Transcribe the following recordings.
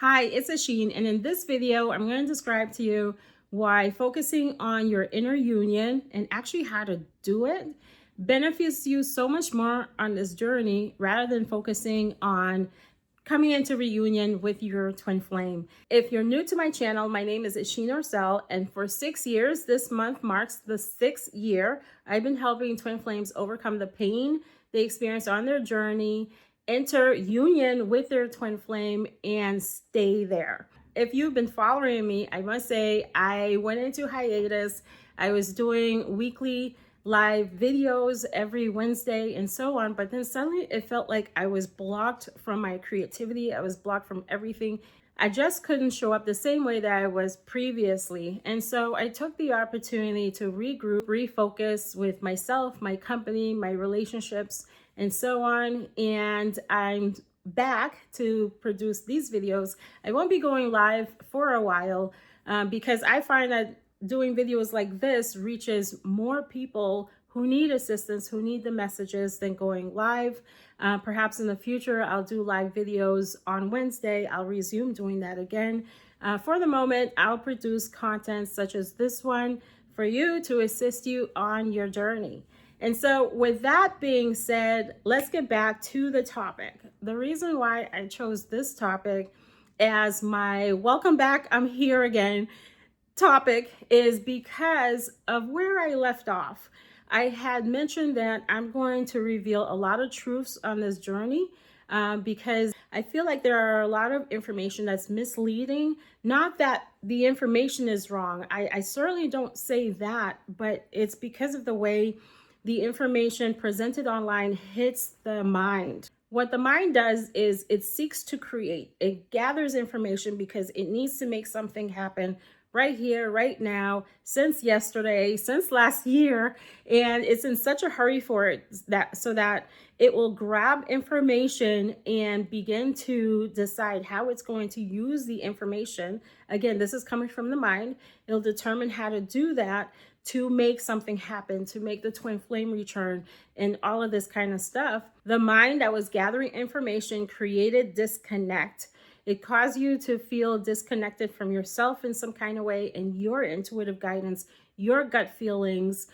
Hi, it's 𝐏𝐫𝐞𝐻, and in this video, I'm going to describe to you why focusing on your inner union and actually how to do it benefits you so much more on this journey rather than focusing on coming into reunion with your twin flame. If you're new to my channel, my name is 𝐏𝐫𝐞𝐻, and for 6 years, this month marks the 6th year, I've been helping twin flames overcome the pain they experience on their journey, enter union with their twin flame, and stay there. If you've been following me, I must say I went into hiatus. I was doing weekly live videos every Wednesday and so on, but then suddenly it felt like I was blocked from my creativity. I was blocked from everything. I just couldn't show up the same way that I was previously. And so I took the opportunity to regroup, refocus with myself, my company, my relationships, and so on. And I'm back to produce these videos. I won't be going live for a while because I find that doing videos like this reaches more people who need assistance, who need the messages, than going live. Perhaps in the future, I'll do live videos on Wednesday. I'll resume doing that again. For the moment, I'll produce content such as this one for you to assist you on your journey. And so with that being said, let's get back to the topic. The reason why I chose this topic as my welcome back, I'm here again topic is because of where I left off. I had mentioned that I'm going to reveal a lot of truths on this journey because I feel like there are a lot of information that's misleading. Not that the information is wrong. I certainly don't say that, but it's because of the way the information presented online hits the mind. What the mind does is it seeks to create. It gathers information because it needs to make something happen right here, right now, since yesterday, since last year, and it's in such a hurry for it so that it will grab information and begin to decide how it's going to use the information. Again, this is coming from the mind. It'll determine how to do that to make something happen, to make the twin flame return, and all of this kind of stuff. The mind that was gathering information created disconnect. It caused you to feel disconnected from yourself in some kind of way, and your intuitive guidance, your gut feelings,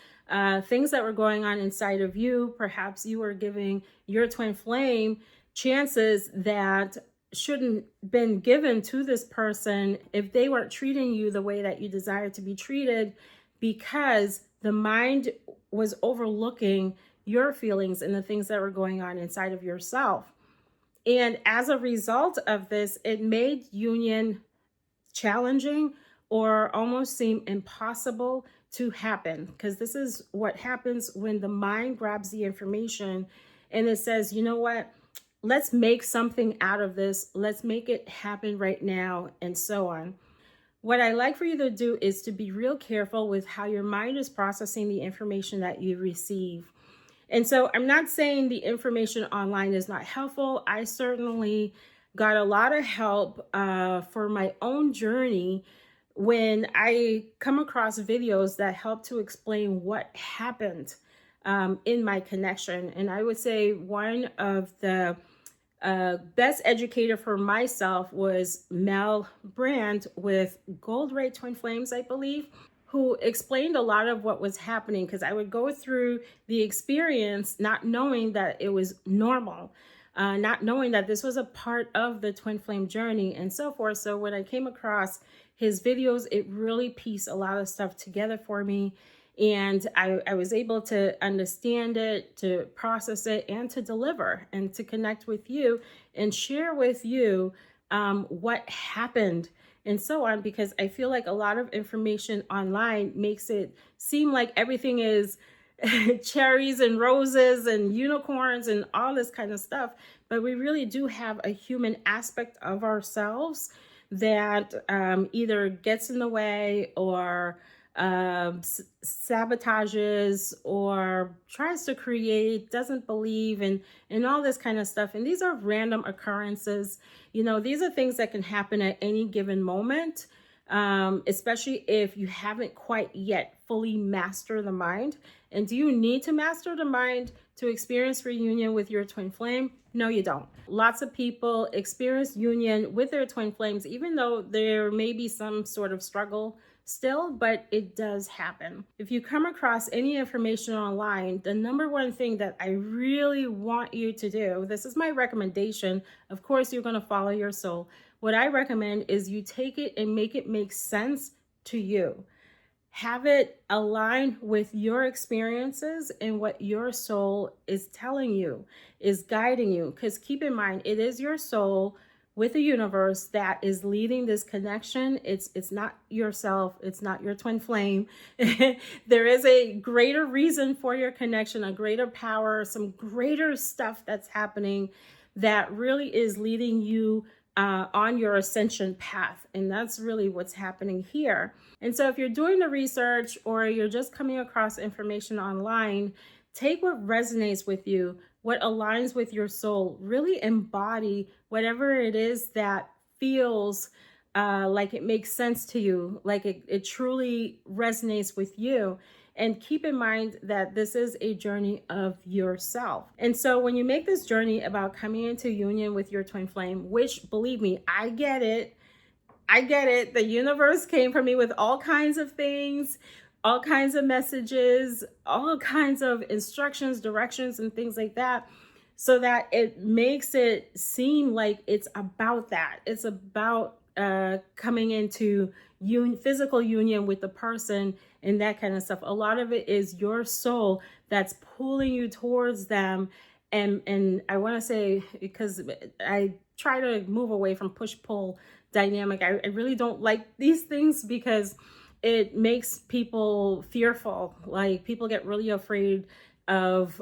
things that were going on inside of you. Perhaps you were giving your twin flame chances that shouldn't been given to this person if they weren't treating you the way that you desire to be treated, because the mind was overlooking your feelings and the things that were going on inside of yourself. And as a result of this, it made union challenging or almost seem impossible to happen, because this is what happens when the mind grabs the information and it says, you know what, let's make something out of this. Let's make it happen right now, and so on. What I like for you to do is to be real careful with how your mind is processing the information that you receive. And so I'm not saying the information online is not helpful. I certainly got a lot of help for my own journey when I come across videos that help to explain what happened in my connection. And I would say one of the best educator for myself was Mel Brand with Gold Ray Twin Flames, I believe, who explained a lot of what was happening, because I would go through the experience not knowing that it was normal, not knowing that this was a part of the twin flame journey and so forth. So when I came across his videos, it really pieced a lot of stuff together for me. And I was able to understand it, to process it, and to deliver and to connect with you and share with you what happened and so on, because I feel like a lot of information online makes it seem like everything is cherries and roses and unicorns and all this kind of stuff. But we really do have a human aspect of ourselves that either gets in the way or sabotages or tries to create, doesn't believe, and all this kind of stuff. And these are random occurrences. You know, these are things that can happen at any given moment, especially if you haven't quite yet fully mastered the mind. And do you need to master the mind to experience reunion with your twin flame? No, you don't. Lots of people experience union with their twin flames, even though there may be some sort of struggle still, but it does happen. If you come across any information online, the number one thing that I really want you to do, this is my recommendation. Of course, you're going to follow your soul. What I recommend is you take it and make it make sense to you. Have it align with your experiences and what your soul is telling you, is guiding you. Because keep in mind, it is your soul with the universe that is leading this connection. It's not yourself. It's not your twin flame. There is a greater reason for your connection, a greater power, some greater stuff that's happening that really is leading you on your ascension path. And that's really what's happening here. And so if you're doing the research or you're just coming across information online, take what resonates with you, what aligns with your soul, really embody whatever it is that feels like it makes sense to you, like it truly resonates with you. And keep in mind that this is a journey of yourself. And so when you make this journey about coming into union with your twin flame, which believe me, I get it. The universe came for me with all kinds of things, all kinds of messages, all kinds of instructions, directions, and things like that, so that it makes it seem like it's about that. It's about coming into physical union with the person and that kind of stuff. A lot of it is your soul that's pulling you towards them. And I want to say, because I try to move away from push-pull dynamic, I really don't like these things because it makes people fearful. Like people get really afraid of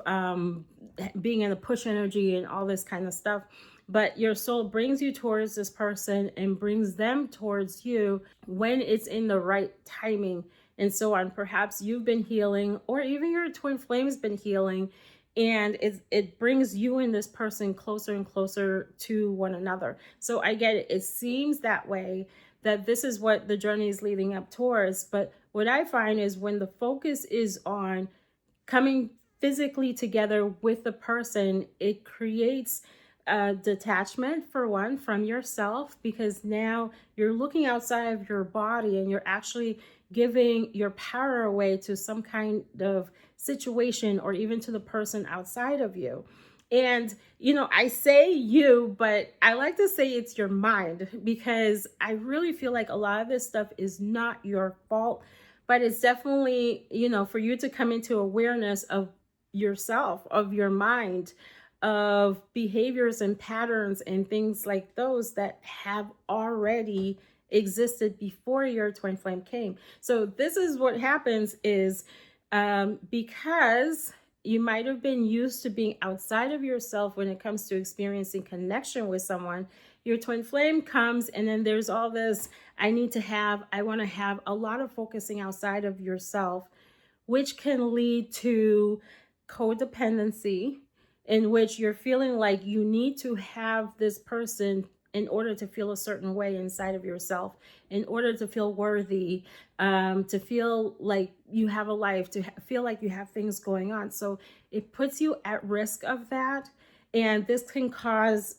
being in the push energy and all this kind of stuff. But your soul brings you towards this person and brings them towards you when it's in the right timing and so on. Perhaps you've been healing, or even your twin flame's been healing, and it brings you and this person closer and closer to one another. So I get it. It seems that way, that this is what the journey is leading up towards. But what I find is when the focus is on coming physically together with the person, it creates detachment, for one, from yourself, because now you're looking outside of your body and you're actually giving your power away to some kind of situation or even to the person outside of you. And, you know, I say you, but I like to say it's your mind, because I really feel like a lot of this stuff is not your fault, but it's definitely, you know, for you to come into awareness of yourself, of your mind, of behaviors and patterns and things like those that have already existed before your twin flame came. So this is what happens is because you might have been used to being outside of yourself when it comes to experiencing connection with someone, your twin flame comes and then there's all this, I want to have a lot of focusing outside of yourself, which can lead to codependency, in which you're feeling like you need to have this person in order to feel a certain way inside of yourself, in order to feel worthy, to feel like you have a life, to feel like you have things going on. So it puts you at risk of that. And this can cause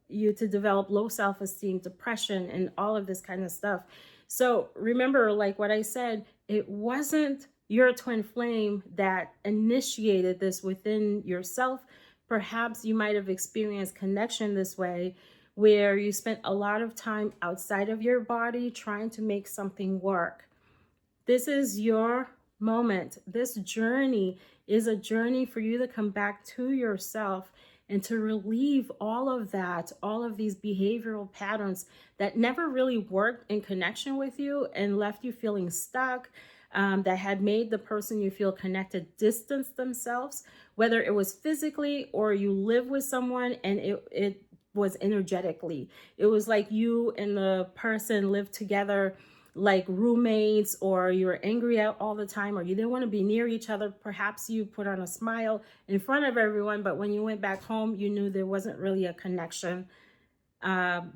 you to develop low self-esteem, depression, and all of this kind of stuff. So remember, like what I said, it wasn't your twin flame that initiated this within yourself. Perhaps you might have experienced connection this way, where you spent a lot of time outside of your body trying to make something work. This is your moment. This journey is a journey for you to come back to yourself and to relieve all of that, all of these behavioral patterns that never really worked in connection with you and left you feeling stuck, that had made the person you feel connected distance themselves, whether it was physically or you live with someone and it was energetically. It was like you and the person lived together like roommates, or you were angry out all the time, or you didn't want to be near each other. Perhaps you put on a smile in front of everyone, but when you went back home, you knew there wasn't really a connection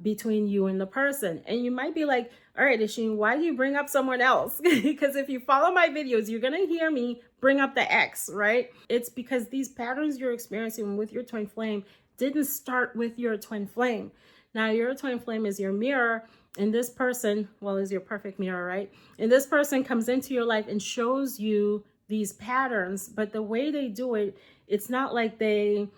between you and the person. And you might be like, all right, 𝐏𝐿, why do you bring up someone else? Because if you follow my videos, you're going to hear me bring up the ex, right? It's because these patterns you're experiencing with your twin flame didn't start with your twin flame. Now, your twin flame is your mirror, and this person, well, is your perfect mirror, right? And this person comes into your life and shows you these patterns, but the way they do it, it's not like they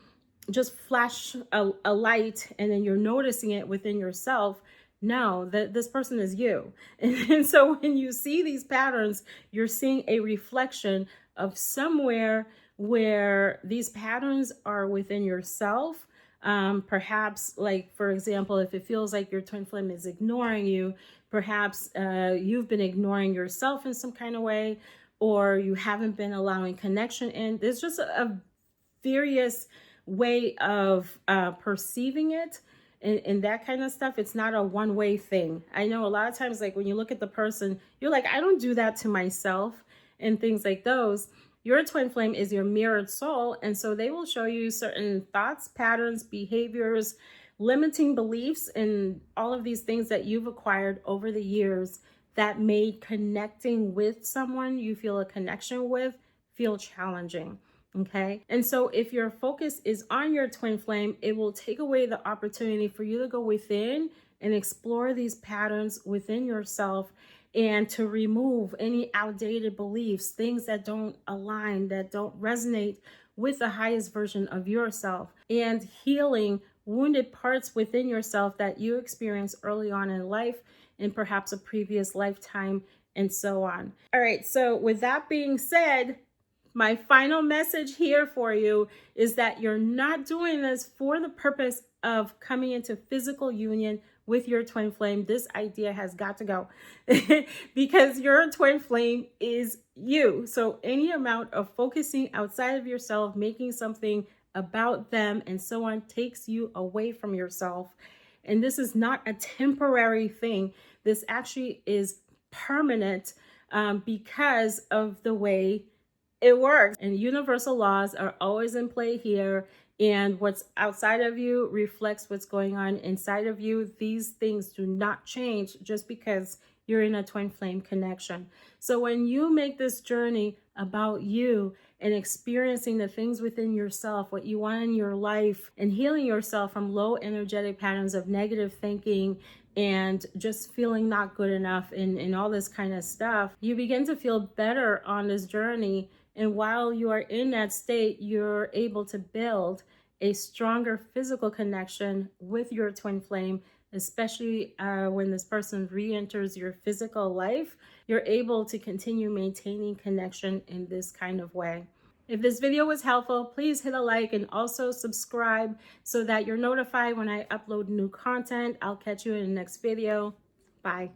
just flash a light and then you're noticing it within yourself. No, that this person is you. And so when you see these patterns, you're seeing a reflection of somewhere where these patterns are within yourself. Perhaps, like, for example, if it feels like your twin flame is ignoring you, perhaps you've been ignoring yourself in some kind of way, or you haven't been allowing connection in. There's just a various way of perceiving it, and that kind of stuff. It's not a one-way thing. I know a lot of times, like, when you look at the person, you're like, I don't do that to myself, and things like those. Your twin flame is your mirrored soul, and so they will show you certain thoughts, patterns, behaviors, limiting beliefs, and all of these things that you've acquired over the years that made connecting with someone you feel a connection with feel challenging. Okay. And so if your focus is on your twin flame, it will take away the opportunity for you to go within and explore these patterns within yourself, and to remove any outdated beliefs, things that don't align, that don't resonate with the highest version of yourself, and healing wounded parts within yourself that you experienced early on in life, in perhaps a previous lifetime, and so on. All right. So with that being said, my final message here for you is that you're not doing this for the purpose of coming into physical union with your twin flame. This idea has got to go because your twin flame is you. So any amount of focusing outside of yourself, making something about them, and so on, takes you away from yourself. And this is not a temporary thing. This actually is permanent because of the way it works. And universal laws are always in play here. And what's outside of you reflects what's going on inside of you. These things do not change just because you're in a twin flame connection. So when you make this journey about you and experiencing the things within yourself, what you want in your life, and healing yourself from low energetic patterns of negative thinking and just feeling not good enough and all this kind of stuff, you begin to feel better on this journey. And while you are in that state, you're able to build a stronger physical connection with your twin flame, especially when this person re-enters your physical life. You're able to continue maintaining connection in this kind of way. If this video was helpful, please hit a like and also subscribe so that you're notified when I upload new content. I'll catch you in the next video. Bye.